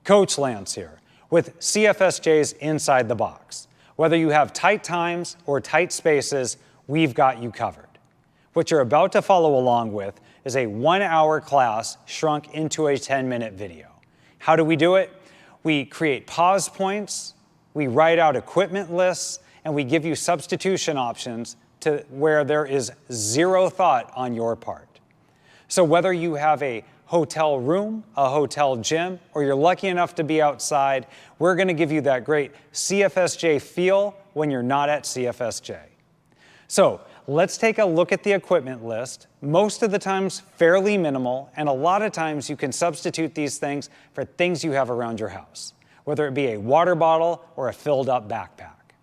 Coach Lance here with CFSJ's Inside the Box. Whether you have tight times or tight spaces, we've got you covered. What you're about to follow along with is a 1-hour class shrunk into a 10-minute video. How do we do it? We create pause points, we write out equipment lists, and we give you substitution options to where there is zero thought on your part. So whether you have a hotel room, a hotel gym, or you're lucky enough to be outside, we're going to give you that great CFSJ feel when you're not at CFSJ. So let's take a look at the equipment list. Most of the times fairly minimal, and a lot of times you can substitute these things for things you have around your house, whether it be a water bottle or a filled up backpack.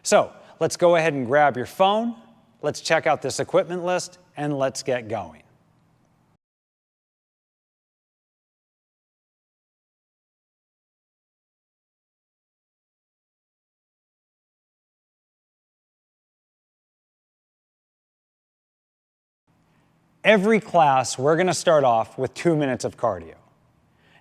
So let's go ahead and grab your phone, let's check out this equipment list, and let's get going. Every class, we're going to start off with 2 minutes of cardio.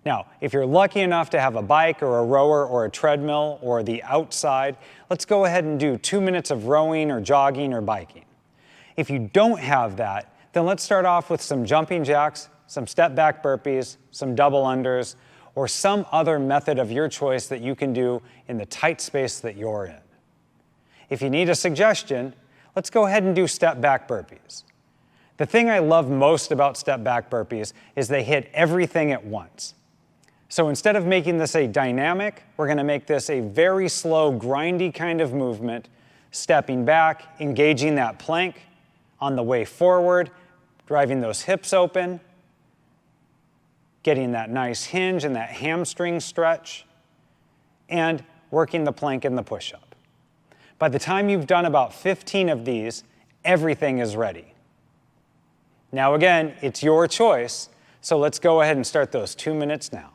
Now, if you're lucky enough to have a bike or a rower or a treadmill or the outside, let's go ahead and do 2 minutes of rowing or jogging or biking. If you don't have that, then let's start off with some jumping jacks, some step back burpees, some double unders, or some other method of your choice that you can do in the tight space that you're in. If you need a suggestion, let's go ahead and do step back burpees. The thing I love most about step back burpees is they hit everything at once. So instead of making this a dynamic, we're going to make this a very slow, grindy kind of movement, stepping back, engaging that plank on the way forward, driving those hips open, getting that nice hinge and that hamstring stretch, and working the plank and the push-up. By the time you've done about 15 of these, everything is ready. Now again, it's your choice, so let's go ahead and start those 2 minutes now.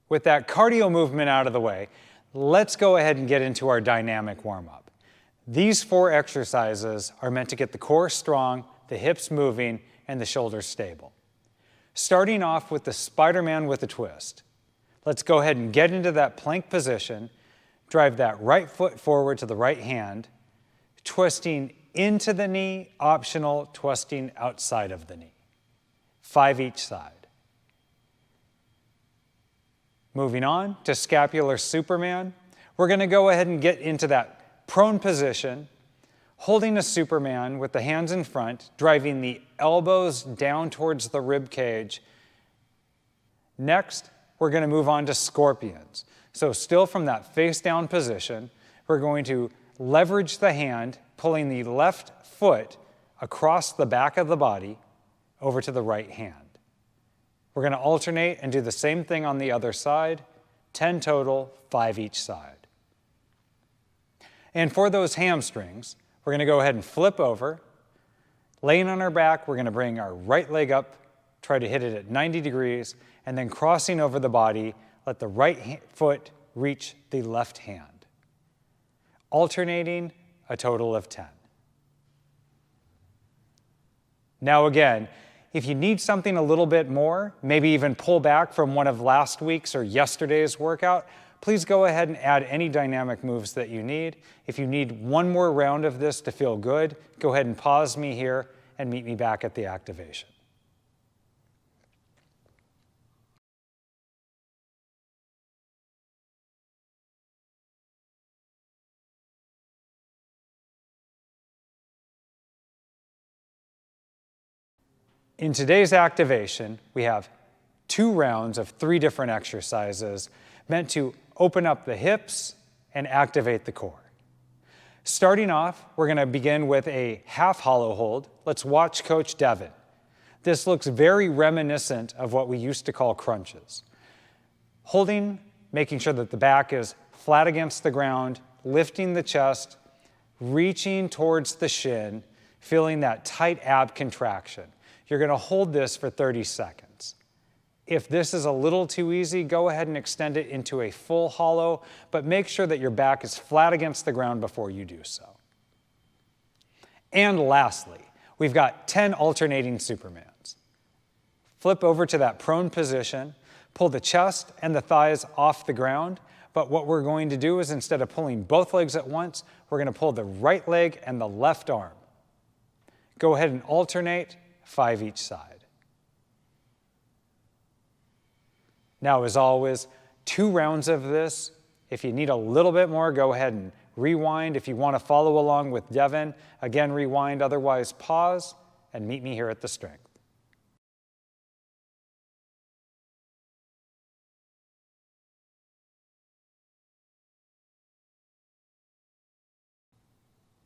With that cardio movement out of the way, let's go ahead and get into our dynamic warm-up. These 4 exercises are meant to get the core strong, the hips moving, and the shoulders stable. Starting off with the Spider-Man with a twist. Let's go ahead and get into that plank position. Drive that right foot forward to the right hand, twisting into the knee, optional, twisting outside of the knee. 5 each side. Moving on to scapular Superman, we're going to go ahead and get into that prone position, holding a Superman with the hands in front, driving the elbows down towards the rib cage. Next, we're going to move on to scorpions. So still from that face down position, we're going to leverage the hand, pulling the left foot across the back of the body over to the right hand. We're going to alternate and do the same thing on the other side, 10 total, 5 each side. And for those hamstrings, we're going to go ahead and flip over. Laying on our back, we're going to bring our right leg up, try to hit it at 90 degrees, and then crossing over the body, let the right foot reach the left hand. Alternating a total of 10. Now again, if you need something a little bit more, maybe even pull back from one of last week's or yesterday's workout, please go ahead and add any dynamic moves that you need. If you need one more round of this to feel good, go ahead and pause me here and meet me back at the activation. In today's activation, we have 2 rounds of 3 different exercises meant to open up the hips and activate the core. Starting off, we're going to begin with a half hollow hold. Let's watch Coach Devin. This looks very reminiscent of what we used to call crunches. Holding, making sure that the back is flat against the ground, lifting the chest, reaching towards the shin, feeling that tight ab contraction. You're going to hold this for 30 seconds. If this is a little too easy, go ahead and extend it into a full hollow, but make sure that your back is flat against the ground before you do so. And lastly, we've got 10 alternating Supermans. Flip over to that prone position, pull the chest and the thighs off the ground, but what we're going to do is instead of pulling both legs at once, we're going to pull the right leg and the left arm. Go ahead and alternate, 5 each side. Now, as always, 2 rounds of this. If you need a little bit more, go ahead and rewind. If you want to follow along with Devin, again, rewind. Otherwise, pause and meet me here at the strength.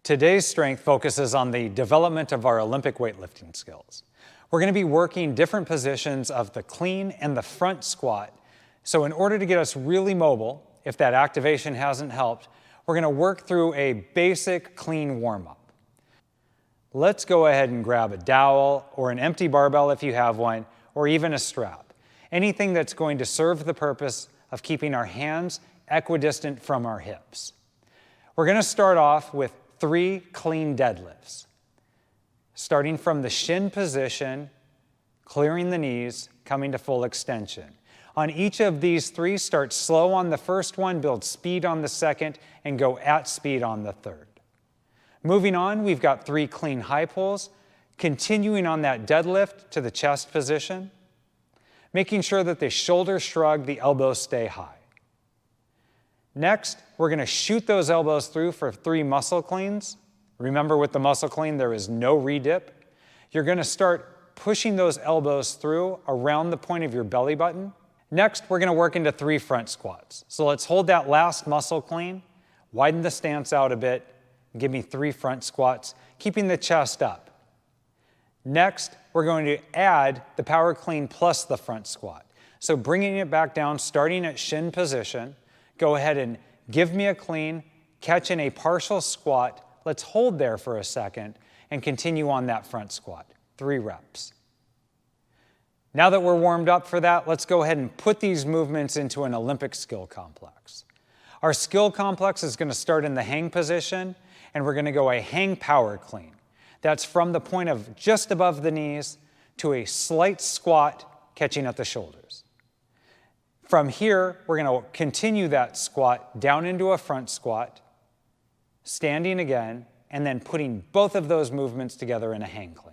Today's strength focuses on the development of our Olympic weightlifting skills. We're going to be working different positions of the clean and the front squat. So in order to get us really mobile, if that activation hasn't helped, we're going to work through a basic clean warm-up. Let's go ahead and grab a dowel or an empty barbell if you have one, or even a strap. Anything that's going to serve the purpose of keeping our hands equidistant from our hips. We're going to start off with 3 clean deadlifts. Starting from the shin position, clearing the knees, coming to full extension. On each of these 3, start slow on the first one, build speed on the second, and go at speed on the third. Moving on, we've got 3 clean high pulls, continuing on that deadlift to the chest position, making sure that the shoulders shrug, the elbows stay high. Next, we're going to shoot those elbows through for 3 muscle cleans. Remember, with the muscle clean, there is no redip. You're going to start pushing those elbows through around the point of your belly button. Next, we're going to work into 3 front squats. So let's hold that last muscle clean, widen the stance out a bit, and give me 3 front squats, keeping the chest up. Next, we're going to add the power clean plus the front squat. So bringing it back down, starting at shin position, go ahead and give me a clean, catch in a partial squat. Let's hold there for a second and continue on that front squat. 3 reps. Now that we're warmed up for that, let's go ahead and put these movements into an Olympic skill complex. Our skill complex is going to start in the hang position, and we're going to go a hang power clean. That's from the point of just above the knees to a slight squat, catching at the shoulders. From here, we're going to continue that squat down into a front squat, standing again, and then putting both of those movements together in a hang clean.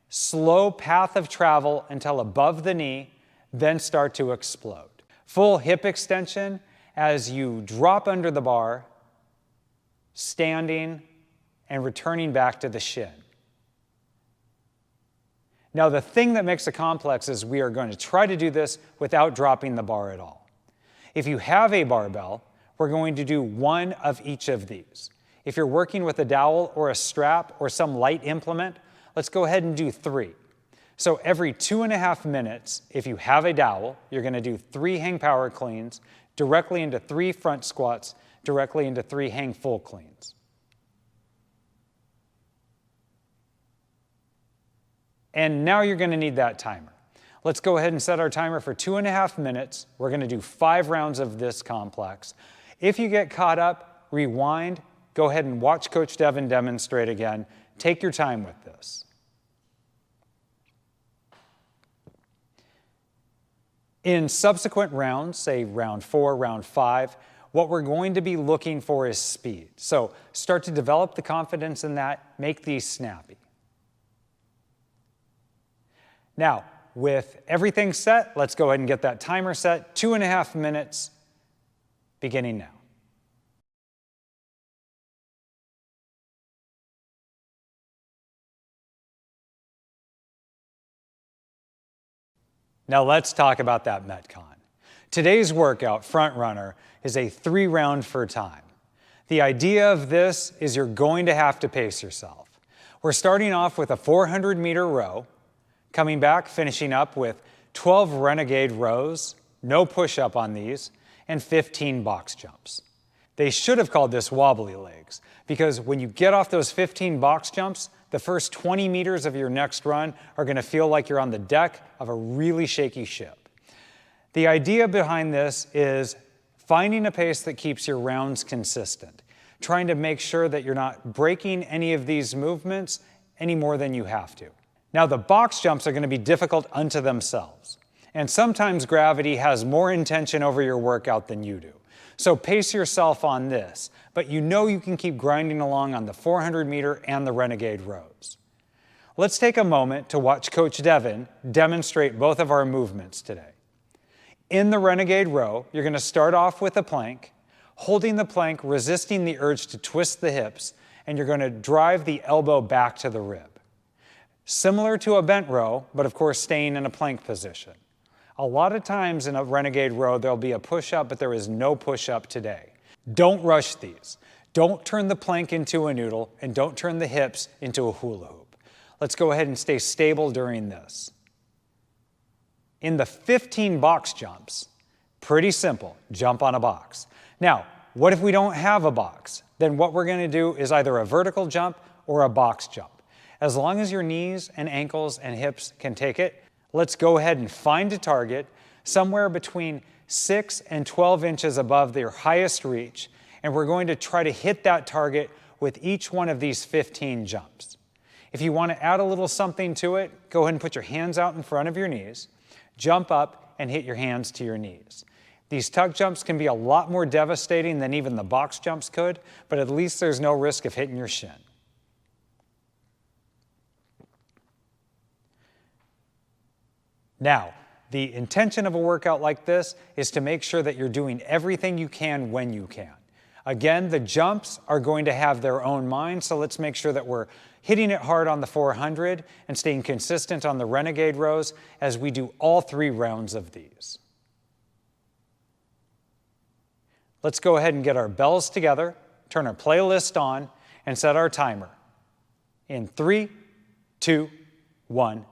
Slow path of travel until above the knee, then start to explode. Full hip extension as you drop under the bar, standing and returning back to the shin. Now, the thing that makes it complex is we are going to try to do this without dropping the bar at all. If you have a barbell, we're going to do 1 of each of these. If you're working with a dowel or a strap or some light implement, let's go ahead and do 3. So every 2.5 minutes, if you have a dowel, you're going to do 3 hang power cleans, directly into 3 front squats, directly into 3 hang full cleans. And now you're going to need that timer. Let's go ahead and set our timer for 2.5 minutes. We're going to do 5 rounds of this complex. If you get caught up, rewind, go ahead and watch Coach Devin demonstrate again. Take your time with this. In subsequent rounds, say round 4, round 5, what we're going to be looking for is speed. So start to develop the confidence in that, make these snappy. Now, with everything set, let's go ahead and get that timer set. 2.5 minutes, beginning now. Now let's talk about that Metcon. Today's workout, front runner, is a 3-round for time. The idea of this is you're going to have to pace yourself. We're starting off with a 400-meter row, coming back, finishing up with 12 renegade rows, no push-up on these, and 15 box jumps. They should have called this wobbly legs, because when you get off those 15 box jumps, the first 20 meters of your next run are going to feel like you're on the deck of a really shaky ship. The idea behind this is finding a pace that keeps your rounds consistent, trying to make sure that you're not breaking any of these movements any more than you have to. Now, the box jumps are going to be difficult unto themselves, and sometimes gravity has more intention over your workout than you do. So pace yourself on this, but you know you can keep grinding along on the 400 meter and the renegade rows. Let's take a moment to watch Coach Devin demonstrate both of our movements today. In the renegade row, you're going to start off with a plank, holding the plank, resisting the urge to twist the hips, and you're going to drive the elbow back to the rib. Similar to a bent row, but of course staying in a plank position. A lot of times in a renegade row, there'll be a push-up, but there is no push-up today. Don't rush these. Don't turn the plank into a noodle, and don't turn the hips into a hula hoop. Let's go ahead and stay stable during this. In the 15 box jumps, pretty simple, jump on a box. Now, what if we don't have a box? Then what we're going to do is either a vertical jump or a box jump. As long as your knees and ankles and hips can take it, let's go ahead and find a target somewhere between 6 and 12 inches above their highest reach, and we're going to try to hit that target with each one of these 15 jumps. If you want to add a little something to it, go ahead and put your hands out in front of your knees, jump up and hit your hands to your knees. These tuck jumps can be a lot more devastating than even the box jumps could, but at least there's no risk of hitting your shin. Now, the intention of a workout like this is to make sure that you're doing everything you can when you can. Again, the jumps are going to have their own mind, so let's make sure that we're hitting it hard on the 400 and staying consistent on the renegade rows as we do all 3 rounds of these. Let's go ahead and get our bells together, turn our playlist on, and set our timer. In 3, 2, 1,